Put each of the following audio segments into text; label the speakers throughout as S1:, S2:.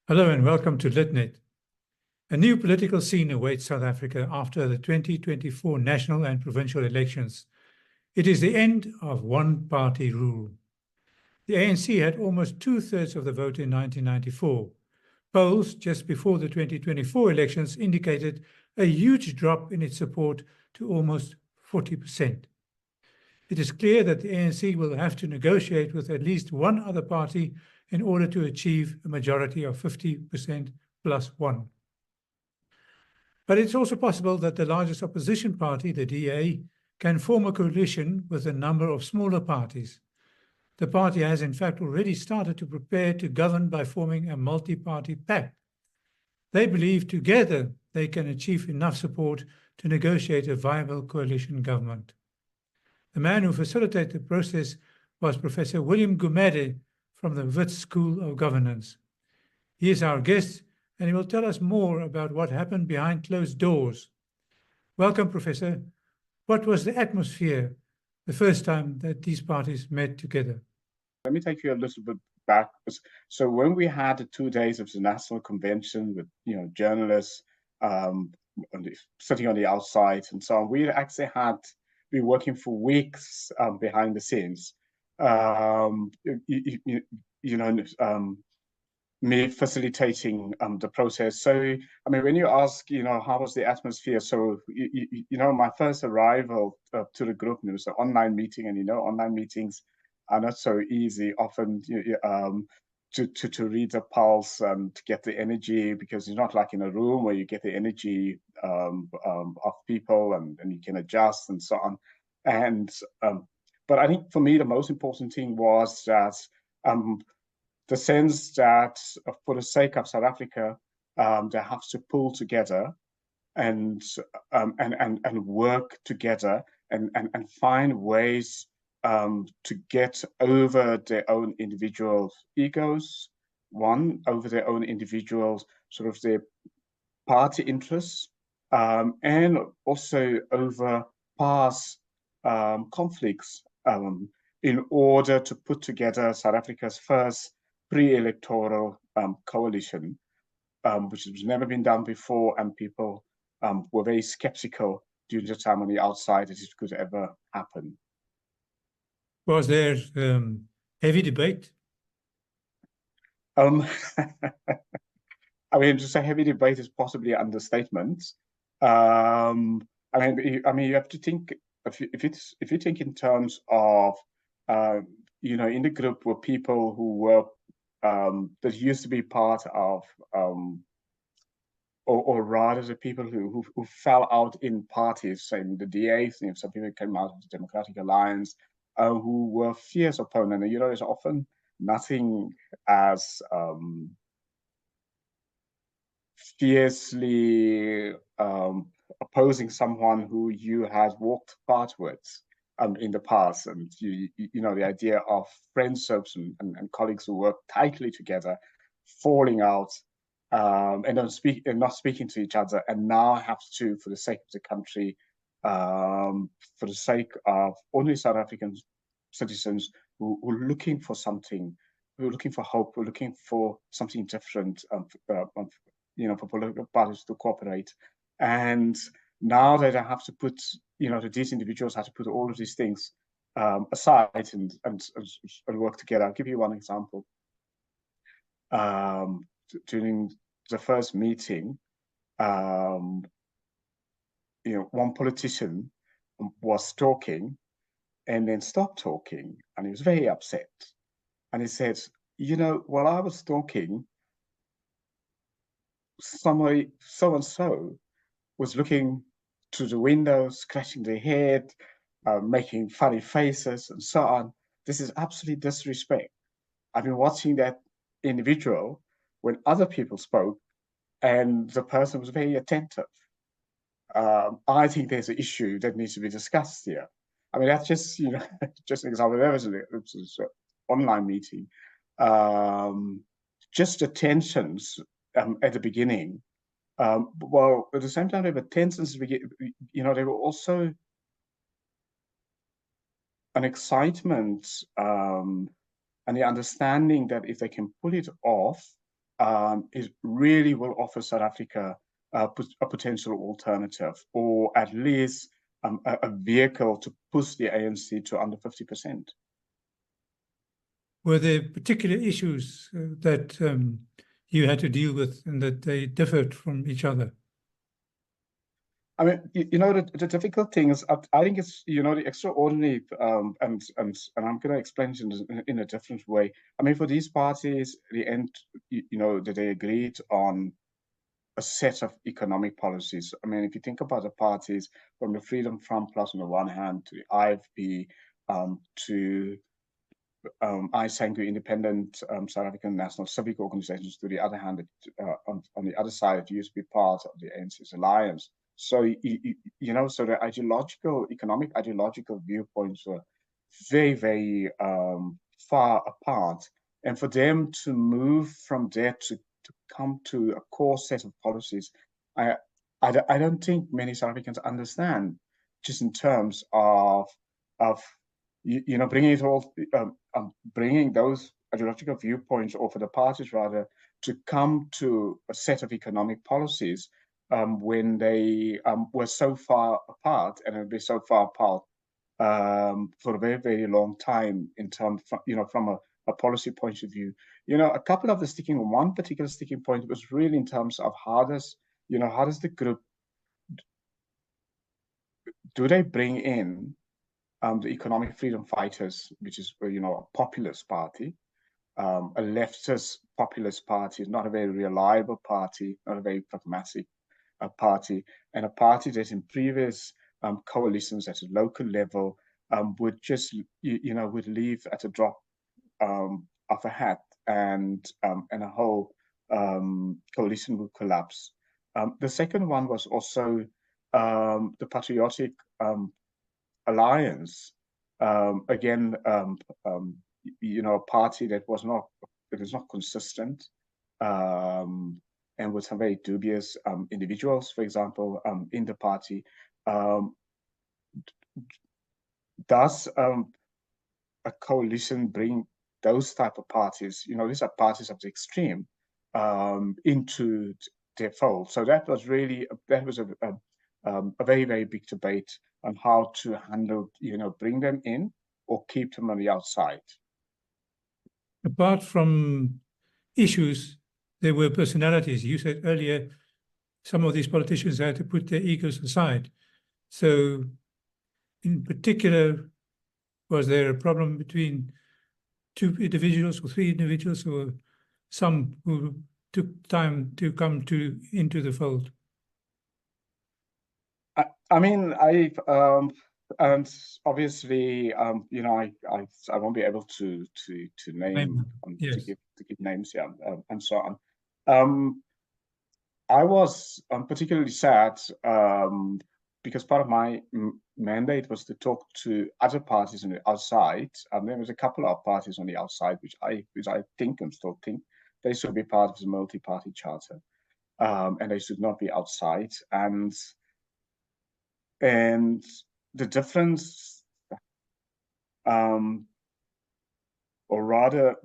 S1: Hello and welcome to LitNet. A new political scene awaits South Africa after the 2024 national and provincial elections. It is the end of one-party rule. The ANC had almost two-thirds of the vote in 1994. Polls just before the 2024 elections indicated a huge drop in its support to almost 40%. It is clear that the ANC will have to negotiate with at least one other party in order to achieve a majority of 50% plus one. But it's also possible that the largest opposition party, the DA, can form a coalition with a number of smaller parties. The party has in fact already started to prepare to govern by forming a multi-party pact. They believe together they can achieve enough support to negotiate a viable coalition government. The man who facilitated the process was Professor William Gumede from the Wits School of Governance. He is our guest, and he will tell us more about what happened behind closed doors. Welcome, Professor. What was the atmosphere the first time that these parties met together?
S2: Let me take you a little bit back. So when we had the 2 days of the National Convention with journalists sitting on the outside and so on, we actually had been working for weeks behind the scenes. Me facilitating the process. So, I mean, when you ask, how was the atmosphere? So, my first arrival to the group, it was an online meeting, and online meetings are not so easy. Often, to read the pulse and to get the energy, because it's not like in a room where you get the energy of people and you can adjust and so on. And but I think for me the most important thing was that the sense that for the sake of South Africa, they have to pull together and work together and find ways to get over their own individual egos, over their own individual sort of their party interests, and also over past conflicts in order to put together South Africa's first pre-electoral coalition, which has never been done before, and people were very skeptical during the time on the outside that it could ever happen.
S1: Was there heavy debate?
S2: I mean, to say heavy debate is possibly an understatement. I mean, you have to think if you think in terms of in the group were people who were that used to be part of or rather the people who fell out in parties, say in the DA, some people came out of the Democratic Alliance, who were fierce opponents. And there's often nothing as fiercely opposing someone who you had walked paths with in the past. And the idea of friendships and colleagues who work tightly together falling out and not speaking to each other, and now have to, for the sake of the country, for the sake of only South African citizens who are looking for something, who are looking for hope, who are looking for something different, for political parties to cooperate. And now that I have to put, that these individuals have to put all of these things aside and work together. I'll give you one example. During the first meeting, one politician was talking and then stopped talking, and he was very upset. And he said, while I was talking, somebody, so-and-so, was looking through the window, scratching their head, making funny faces, and so on. This is absolute disrespect. I've been watching that individual when other people spoke, and the person was very attentive. I think there's an issue that needs to be discussed here. I mean, that's just, just an example. There was an online meeting. Just the tensions at the beginning. Well, at the same time, there were tensions. There were also an excitement and the understanding that if they can pull it off, is really will offer South Africa a potential alternative, or at least a vehicle to push the ANC to under 50%.
S1: Were there particular issues that you had to deal with and that they differed from each other?
S2: I mean, the difficult thing is, I think it's, the extraordinary, and I'm going to explain it in a different way. I mean, for these parties, the end, that they agreed on a set of economic policies. I mean, if you think about the parties, from the Freedom Front Plus on the one hand, to the IFP, to ISANGU, Independent South African National Civic Organizations, to the other hand, on the other side, it used to be part of the ANC's alliance. So, so the economic ideological viewpoints were very, very far apart. And for them to move from there to come to a core set of policies, I don't think many South Africans understand, just in terms of bringing it all, bringing those ideological viewpoints, or for the parties rather, to come to a set of economic policies when they were so far apart, and have been so far apart for a very, very long time in terms, from a policy point of view. One particular sticking point was really in terms of how does the group, do they bring in the Economic Freedom Fighters, which is, a populist party, a leftist populist party, not a very reliable party, not a very pragmatic party, and a party that in previous coalitions at a local level would just, would leave at a drop of a hat, and a whole coalition would collapse. The second one was also the Patriotic Alliance, again, a party that was not consistent, and with some very dubious individuals, for example, in the party. Does a coalition bring those type of parties? These are parties of the extreme into their fold. So that was really a very, very big debate on how to handle, bring them in or keep them on the outside.
S1: Apart from issues, there were personalities. You said earlier some of these politicians had to put their egos aside. So in particular, was there a problem between two individuals or three individuals, or some who took time to come into the fold?
S2: I mean, and obviously, I won't be able to name,
S1: yes,
S2: to give names, and so on. I was particularly sad because part of my mandate was to talk to other parties on the outside. There was a couple of parties on the outside which I think and still think they should be part of the multi-party charter, and they should not be outside. And the difference, or rather,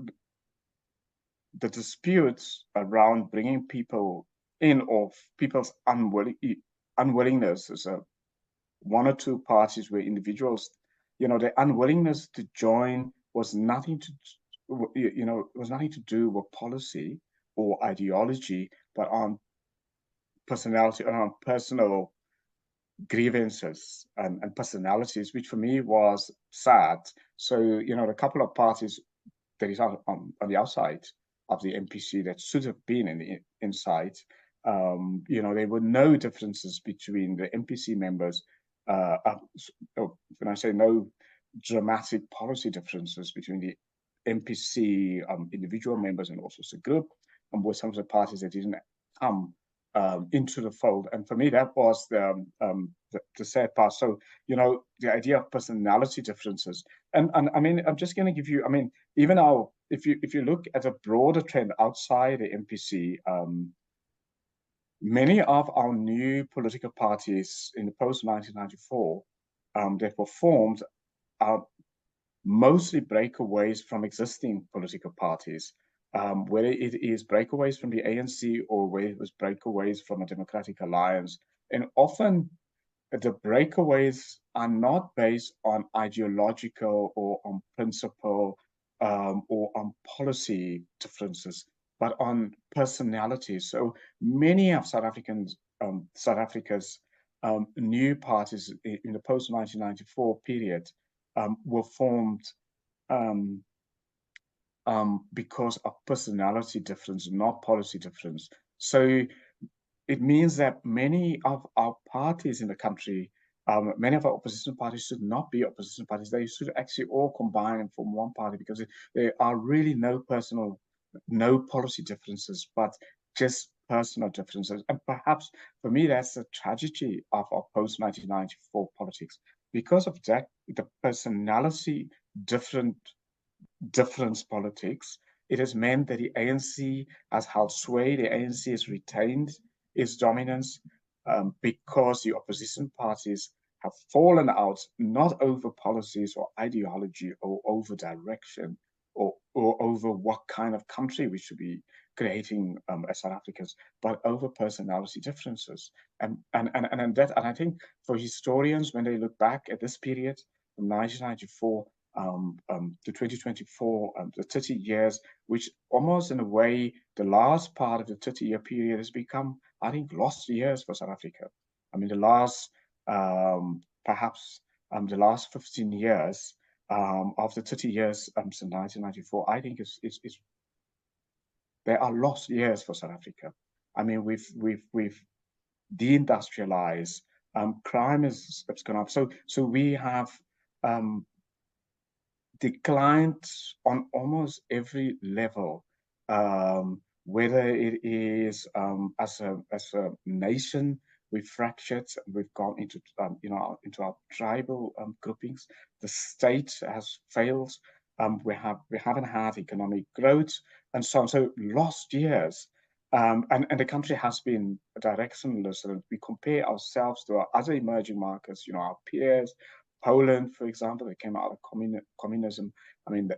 S2: the disputes around bringing people in, or people's unwillingness, is one or two parties where individuals, their unwillingness to join was nothing to, was nothing to do with policy or ideology, but on personality, on personal grievances and personalities, which for me was sad. So, a couple of parties that is on the outside of the MPC that should have been in the inside, there were no differences between the MPC members. When I say no dramatic policy differences between the MPC individual members and also the group, and with some of the parties that didn't come into the fold. And for me, that was the sad part. So, the idea of personality differences. And I mean, I'm just going to give you, I mean, even if you look at a broader trend outside the MPC, many of our new political parties in the post-1994 that were formed are mostly breakaways from existing political parties. whether it is breakaways from the ANC or whether it was breakaways from a democratic alliance. And often the breakaways are not based on ideological or on principle or on policy differences, but on personalities. So many of South Africa's new parties in the post-1994 period were formed um, because of personality difference, not policy difference. So it means that many of our parties in the country, many of our opposition parties should not be opposition parties. They should actually all combine and form one party because there are really no policy differences, but just personal differences. And perhaps for me, that's the tragedy of our post-1994 politics. Because of that, the personality difference politics, it has meant that the ANC has held sway, the ANC has retained its dominance because the opposition parties have fallen out, not over policies or ideology or over direction or over what kind of country we should be creating as South Africans, but over personality differences. And I think for historians, when they look back at this period from 1994 to 2024, the 30 years, which almost in a way, the last part of the 30-year period has become, I think, lost years for South Africa. I mean, perhaps the last 15 years of the 30 years since 1994, I think there are lost years for South Africa. I mean, we've deindustrialized. Crime has gone up. So we have declined on almost every level, whether it is as a nation, we've fractured, we've gone into into our tribal groupings. The state has failed. We haven't had economic growth and so on. So lost years. And the country has been directionless. And we compare ourselves to our other emerging markets, our peers, Poland, for example, they came out of communism. I mean,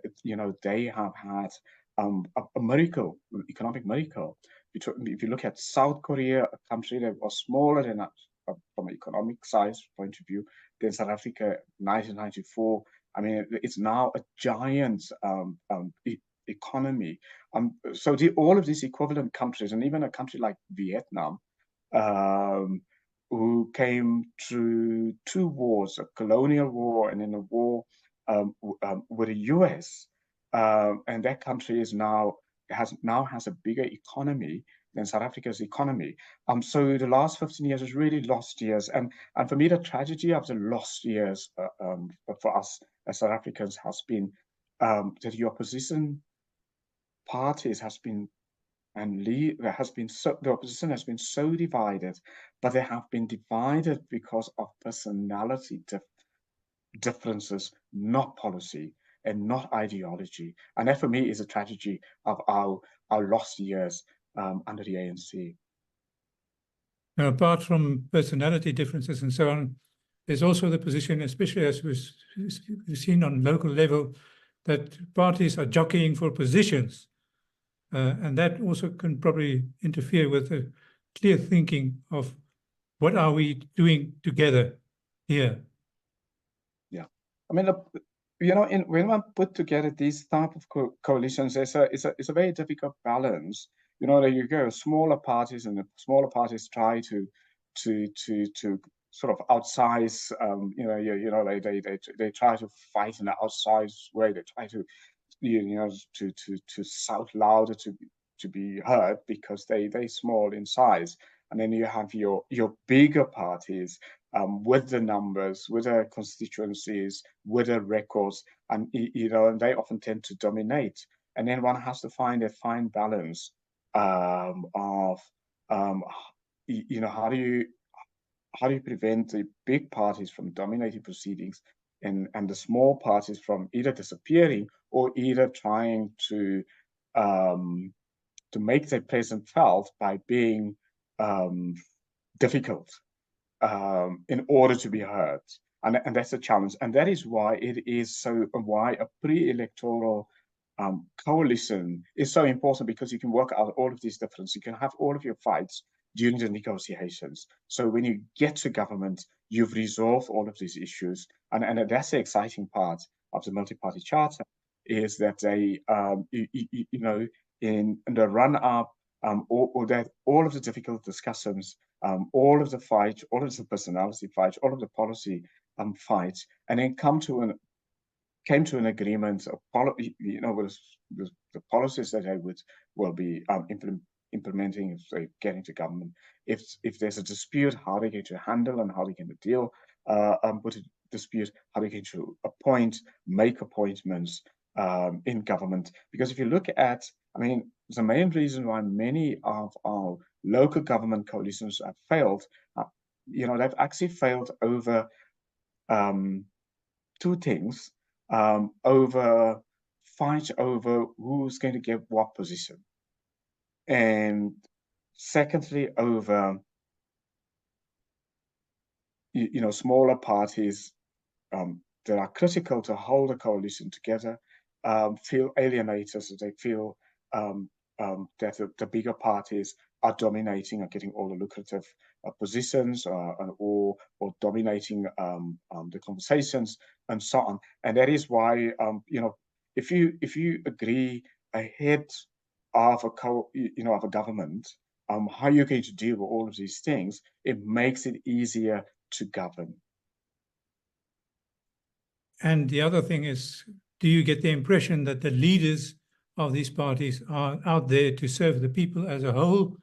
S2: they have had a miracle, economic miracle. If you look at South Korea, a country that was smaller than us from an economic size point of view than South Africa, 1994. I mean, it's now a giant economy. So all of these equivalent countries, and even a country like Vietnam, who came through two wars, a colonial war and then a war with the US. And that country has a bigger economy than South Africa's economy. So the last 15 years is really lost years. And for me, the tragedy of the lost years for us as South Africans has been that the opposition parties the opposition has been so divided, but they have been divided because of personality differences, not policy and not ideology. And that for me is a tragedy of our lost years under the ANC.
S1: Now, apart from personality differences and so on, there's also the position, especially as we've seen on local level, that parties are jockeying for positions. And that also can probably interfere with a clear thinking of what are we doing together here.
S2: Yeah, I mean, when one put together these type of coalitions, it's a very difficult balance. There you go. Smaller parties, and the smaller parties try to sort of outsize. They try to fight in an outsized way. They try to to shout louder to be heard because they small in size. And then you have your bigger parties with the numbers, with the constituencies, with the records, and and they often tend to dominate. And then one has to find a fine balance of how do you prevent the big parties from dominating proceedings and the small parties from either disappearing or either trying to make their presence felt by being difficult in order to be heard. And that's a challenge. And that is why why a pre-electoral coalition is so important because you can work out all of these differences. You can have all of your fights during the negotiations. So when you get to government, you've resolved all of these issues. And that's the exciting part of the multi-party charter, is that they, you know, in the run-up, or that all of the difficult discussions, all of the fights, all of the personality fights, all of the policy fights, and then came to an agreement of you know, with the policies that they will be implementing if they get into government. If there's a dispute, how they're going to handle and how they're going to deal with a dispute, how they're going to make appointments in government. Because if you look at, I mean, the main reason why many of our local government coalitions have failed, you know, they've actually failed over two things, over fight over who's going to get what position. And secondly, over, you know, smaller parties that are critical to hold a coalition together, feel alienated, so they feel that the bigger parties are dominating, are getting all the lucrative positions, or dominating the conversations and so on. And that is why, you know, if you agree ahead of a government, how you're going to deal with all of these things, it makes it easier to govern.
S1: And the other thing is, do you get the impression that the leaders of these parties are out there to serve the people as a whole,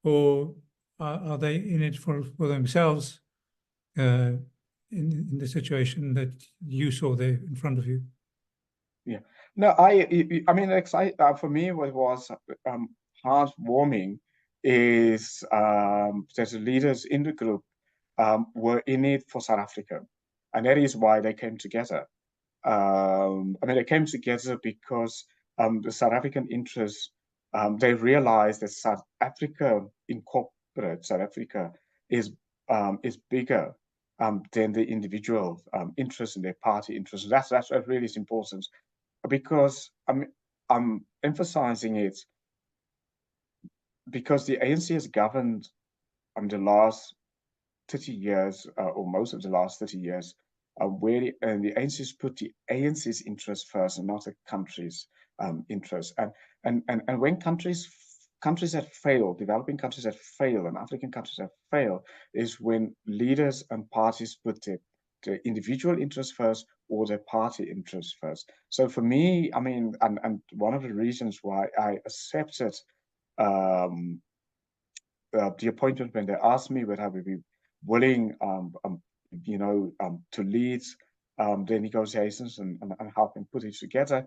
S1: or are they in it for themselves in the situation that you saw there in front of you?
S2: Yeah, no, I mean, for me, what was heartwarming is that the leaders in the group were in it for South Africa, and that is why they came together. I mean, they came together because the South African interests, they realized that South Africa incorporate South Africa is bigger than the individual interests and their party interests. That's what really is important, because I'm emphasizing it because the ANC has governed the last 30 years, or most of the last 30 years, and the ANC has put the ANC's interest first and not the country's interest. And when countries that fail, developing countries that fail, and African countries that fail, is when leaders and parties put the individual interest first or their party interest first. So for me, I mean, and one of the reasons why I accepted the appointment when they asked me whether I would be willing, you know, to lead the negotiations and help them put it together.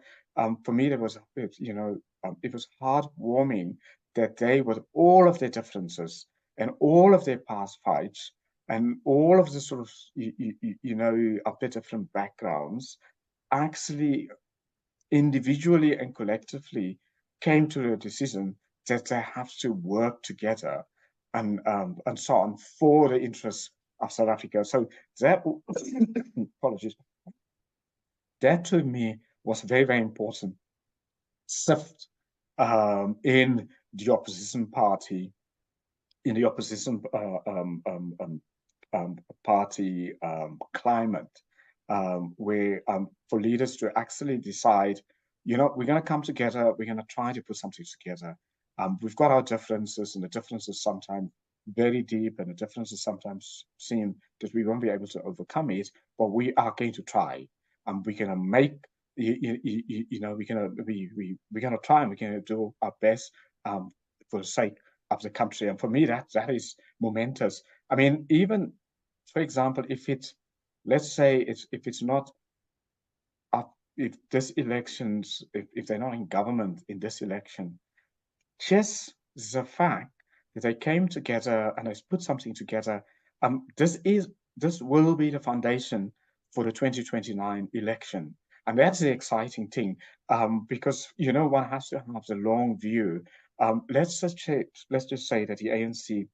S2: For me, there was, you know, it was heartwarming that they, with all of their differences and all of their past fights and all of the sort of, you know, of their different backgrounds, actually individually and collectively came to the decision that they have to work together and so on for the interests of South Africa. So that, apologies, that to me was very, very important shift in the opposition party, in the opposition party climate, where for leaders to actually decide, you know, we're going to come together, we're going to try to put something together. We've got our differences, and the differences sometimes very deep, and the differences sometimes seem that we won't be able to overcome it, but we are going to try. We're going to make, you know, we're going to try, and we're going to do our best for the sake of the country. And for me, that is momentous. I mean, even, for example, if it's, let's say if it's not up, if this elections, if they're not in government in this election, just the fact that they came together and they put something together, this will be the foundation for the 2029 election. And that's the exciting thing, because, you know, one has to have the long view. Let's just say that the ANC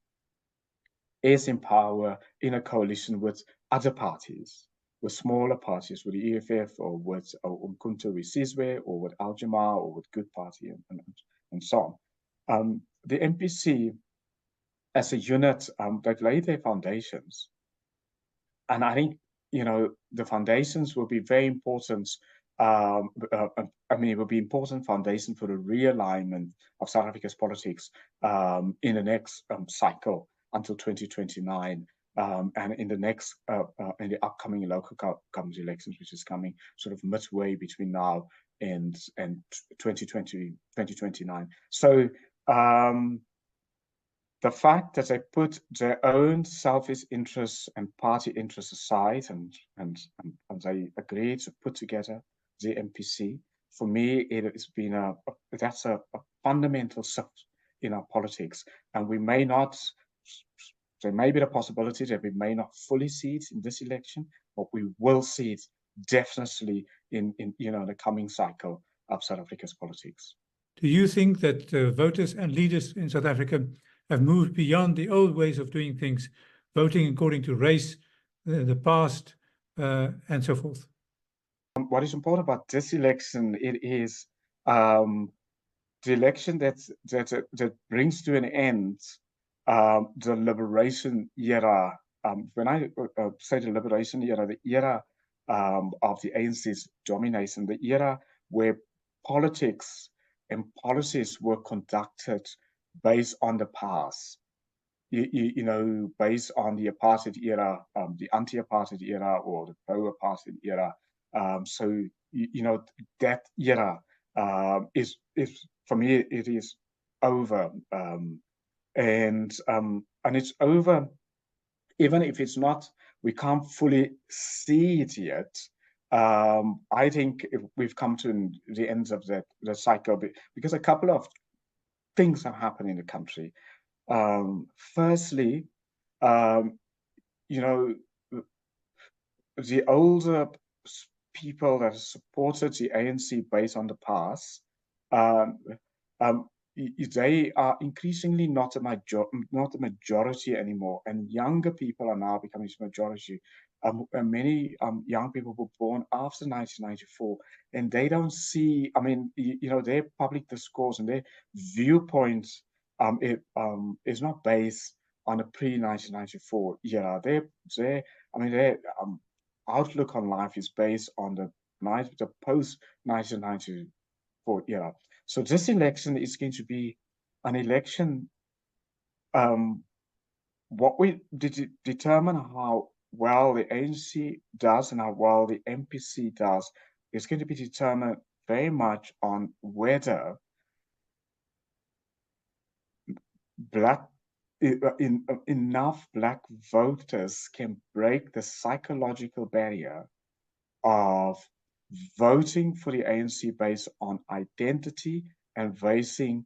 S2: is in power in a coalition with other parties. smaller parties, with the EFF or with Umkhonto Wesizwe or with Aljama or with Good Party and so on. The MPC as a unit, they've laid their foundations. And I think, the foundations will be very important. I mean, it will be important foundation for the realignment of South Africa's politics in the next cycle until 2029. And in the next, in the upcoming local government elections, which is coming sort of midway between now and 2029. So the fact that they put their own selfish interests and party interests aside and they agreed to put together the MPC, for me, it has been that's a fundamental shift in our politics. And we may not, there may be the possibility that we may not fully see it in this election, but we will see it definitely in the coming cycle of South Africa's politics.
S1: Do you think that voters and leaders in South Africa have moved beyond the old ways of doing things, voting according to race, the past, and so forth?
S2: What is important about this election, it is the election that brings to an end the liberation era. When I say the liberation era, the era of the ANC's domination, the era where politics and policies were conducted based on the past. Based on the apartheid era, the anti-apartheid era, or the pro-apartheid era. So that era is for me, it is over, and it's over, even if it's not, we can't fully see it yet. I think we've come to the end of the cycle, because a couple of things have happened in the country. Firstly, the older people that supported the ANC based on the past, they are increasingly not a majority anymore, and younger people are now becoming the majority. And many young people were born after 1994, and they don't see, I mean, their public discourse and their viewpoints is not based on a pre-1994 era. Their outlook on life is based on the post-1994 era. So this election is going to be an election. What we determine how well the ANC does and how well the MPC does is going to be determined very much on whether enough Black voters can break the psychological barrier of voting for the ANC based on identity and voting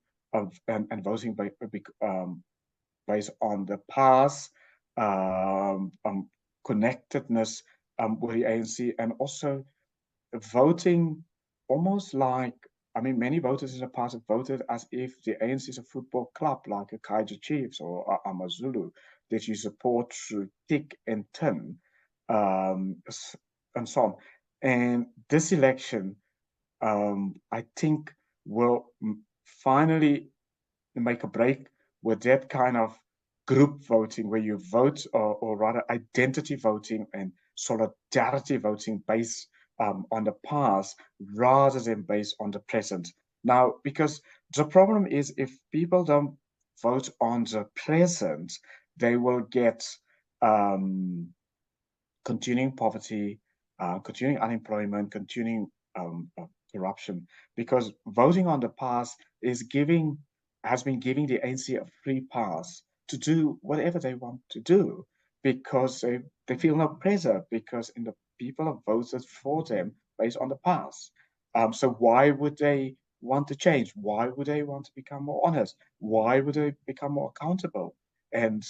S2: based on the past, connectedness with the ANC, and also voting almost like, I mean, many voters in the past have voted as if the ANC is a football club, like a Kaizer Chiefs or Amazulu, that you support through thick and thin, and so on. And this election, I think, will finally make a break with that kind of group voting, where you vote, or rather identity voting and solidarity voting based on the past rather than based on the present. Now, because the problem is, if people don't vote on the present, they will get continuing poverty, continuing unemployment, continuing corruption, because voting on the past has been giving the ANC a free pass to do whatever they want to do, because they feel no pressure, because the people have voted for them based on the past. So why would they want to change? Why would they want to become more honest? Why would they become more accountable and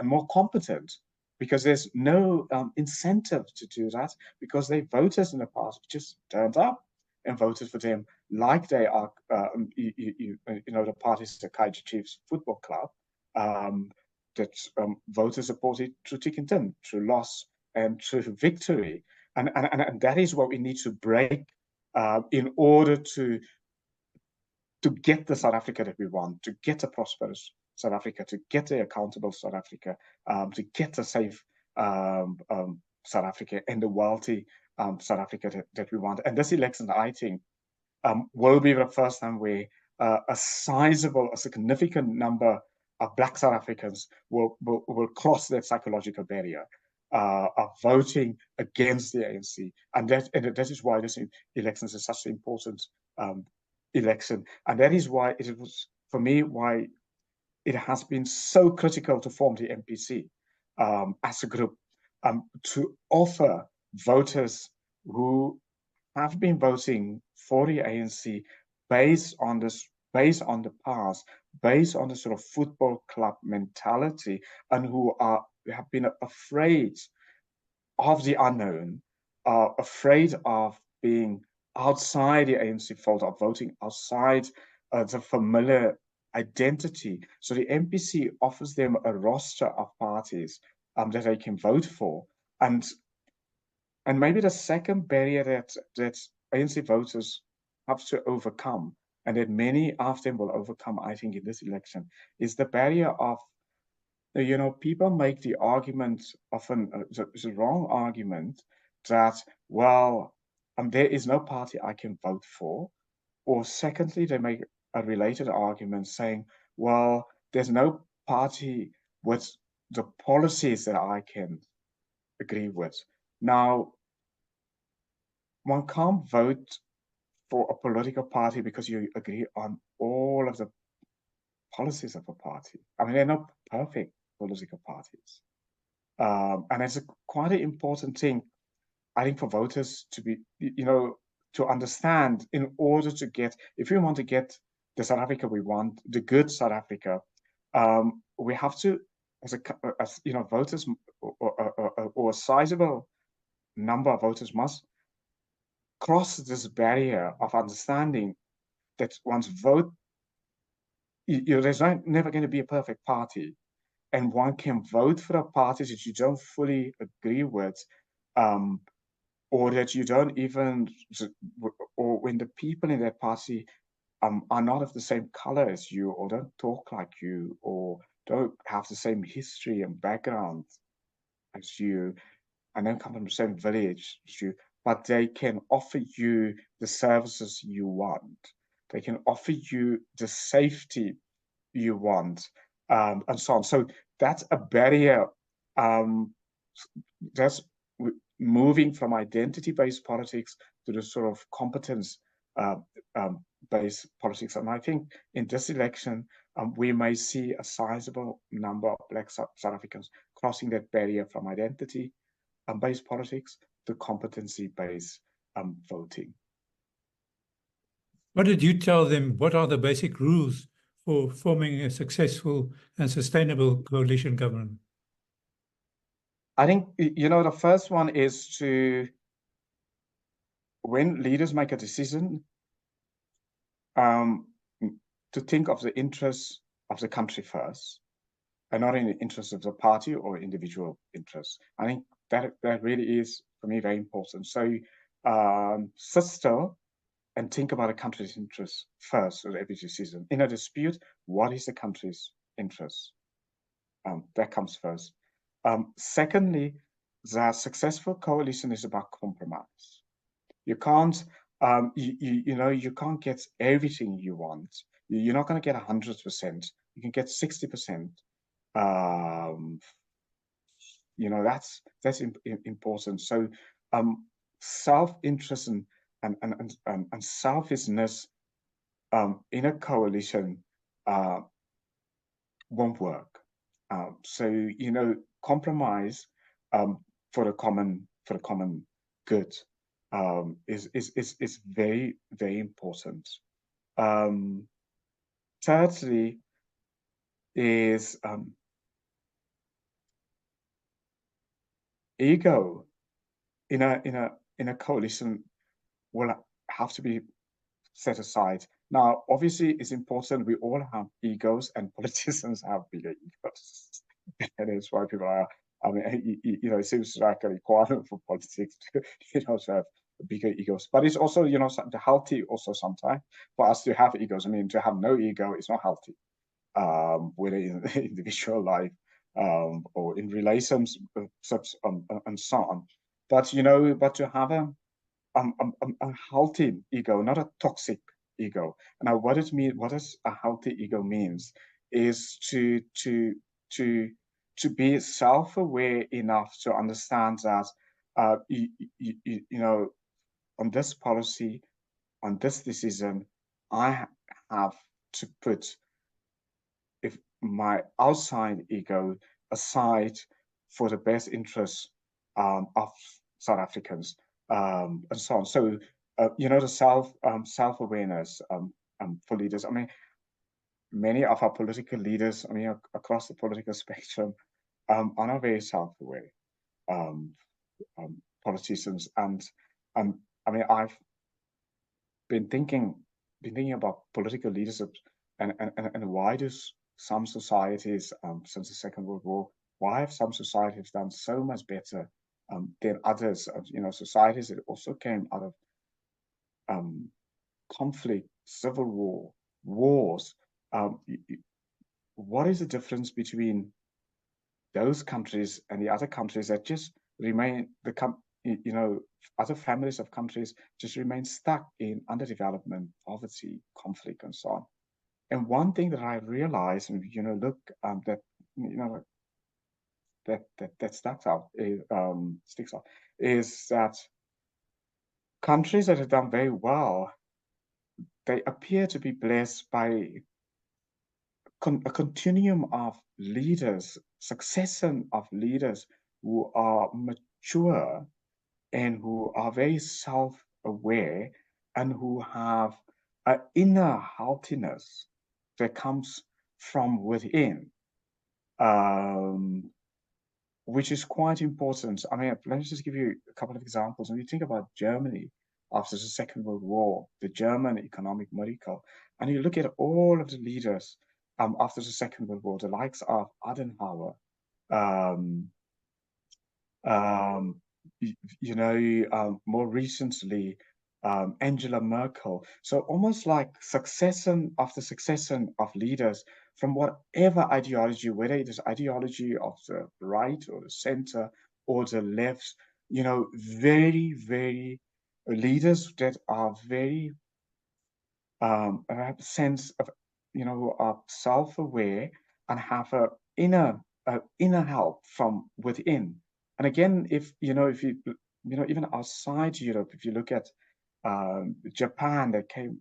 S2: more competent? Because there's no incentive to do that, because they voters in the past just turned up and voted for them like they are, the parties, the Kaizer Chiefs Football Club, that voters supported through thick and thin, through loss and through victory. And that is what we need to break in order to get the South Africa that we want, to get a prosperous South Africa, to get a accountable South Africa, to get a safe South Africa and the wealthy South Africa that we want. And this election, I think, will be the first time where a significant number of Black South Africans will cross that psychological barrier of voting against the ANC. And that is why this election is such an important election. And that is why it was, for me, why it has been so critical to form the MPC as a group, to offer voters who have been voting for the ANC based on the past, based on the sort of football club mentality, and who have been afraid of the unknown, afraid of being outside the ANC fold, of voting outside the familiar identity. So the MPC offers them a roster of parties that they can vote for. And maybe the second barrier that ANC voters have to overcome, and that many of them will overcome, I think, in this election, is the barrier of, people make the argument, often the wrong argument, that, well, there is no party I can vote for. Or secondly, they make a related argument saying, well, there's no party with the policies that I can agree with. Now, one can't vote for a political party because you agree on all of the policies of a party. I mean, they're not perfect political parties. And it's quite an important thing, I think, for voters to be, to understand, in order to get, if we want to get the South Africa we want, the good South Africa, we have to, as voters, or a sizable number of voters must cross this barrier of understanding that one's vote, there's never going to be a perfect party, and one can vote for the parties that you don't fully agree with, or that you don't even, or when the people in that party are not of the same color as you, or don't talk like you, or don't have the same history and background as you, and don't come from the same village as you, but they can offer you the services you want. They can offer you the safety you want, and so on. So that's a barrier. That's moving from identity-based politics to the sort of competence-based politics. And I think in this election, we may see a sizable number of Black South Africans crossing that barrier from identity-based politics to competency-based voting.
S1: What did you tell them? What are the basic rules for forming a successful and sustainable coalition government?
S2: I think, the first one is to, when leaders make a decision, to think of the interests of the country first, and not in the interests of the party or individual interests. I think that really is, for me, very important. So sit still and think about the country's interests first with every decision. In a dispute, what is the country's interest? That comes first. Secondly, the successful coalition is about compromise. You can't, you can't get everything you want. You're not going to get 100%. You can get 60%. That's important. So, self-interest and selfishness in a coalition won't work. So, compromise for the common good is very, very important. Thirdly, is ego in a coalition will have to be set aside. Now, obviously, it's important we all have egos, and politicians have bigger egos. And that's why people are I mean, it seems like a requirement for politics to, to have bigger egos. But it's also, healthy also sometimes for us to have egos. I mean, to have no ego is not healthy, whether in individual life or in relations, and so on. But but to have a healthy ego, not a toxic ego. And what does a healthy ego means is to be self-aware enough to understand that on this policy, on this decision, I have to put my outside ego aside for the best interests of South Africans, and so on. So, the self-awareness for leaders. I mean, many of our political leaders, I mean, across the political spectrum, are not very self-aware politicians. And I mean, I've been thinking about political leadership and why do some societies since the Second World War, why have some societies done so much better than others? Societies that also came out of conflict, civil war, wars. What is the difference between those countries and the other countries that just remain other families of countries just remain stuck in underdevelopment, poverty, conflict, and so on. And one thing that I realized, look, that sticks out is that countries that have done very well, they appear to be blessed by a continuum of leaders, succession of leaders who are mature and who are very self-aware and who have an inner healthiness that comes from within, which is quite important. I mean, let me just give you a couple of examples. When you think about Germany after the Second World War, the German economic miracle, and you look at all of the leaders after the Second World War, the likes of Adenauer, more recently, Angela Merkel. So almost like succession after succession of leaders from whatever ideology, whether it is ideology of the right or the center or the left, very, very leaders that are very have a sense of, are self-aware and have a inner help from within. And again, if you even outside Europe, if you look at Japan, that came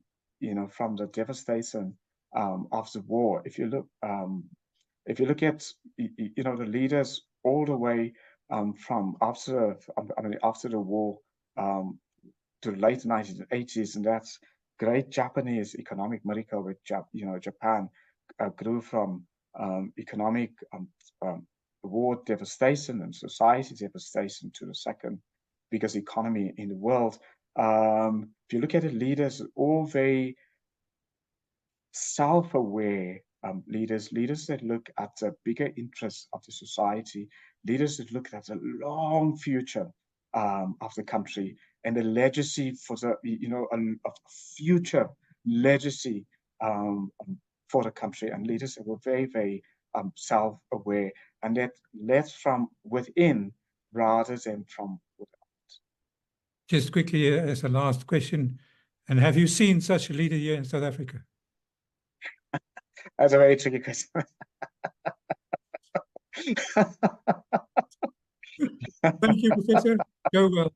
S2: from the devastation of the war. If you look at the leaders all the way from after the war to the late 1980s, and that's great Japanese economic miracle, which Japan grew from economic war devastation and society devastation to the second biggest economy in the world. If you look at the leaders, all very self-aware leaders that look at the bigger interests of the society, leaders that look at the long future of the country and the legacy for the a future legacy for the country, and leaders that were very, very self-aware and that led from within rather than from without.
S1: Just quickly, as a last question, and have you seen such a leader here in South Africa?
S2: That's a very tricky question.
S1: Thank you, Professor. Go well.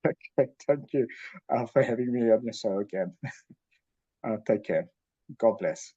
S2: Okay, thank you for having me on your show again. Take care. God bless.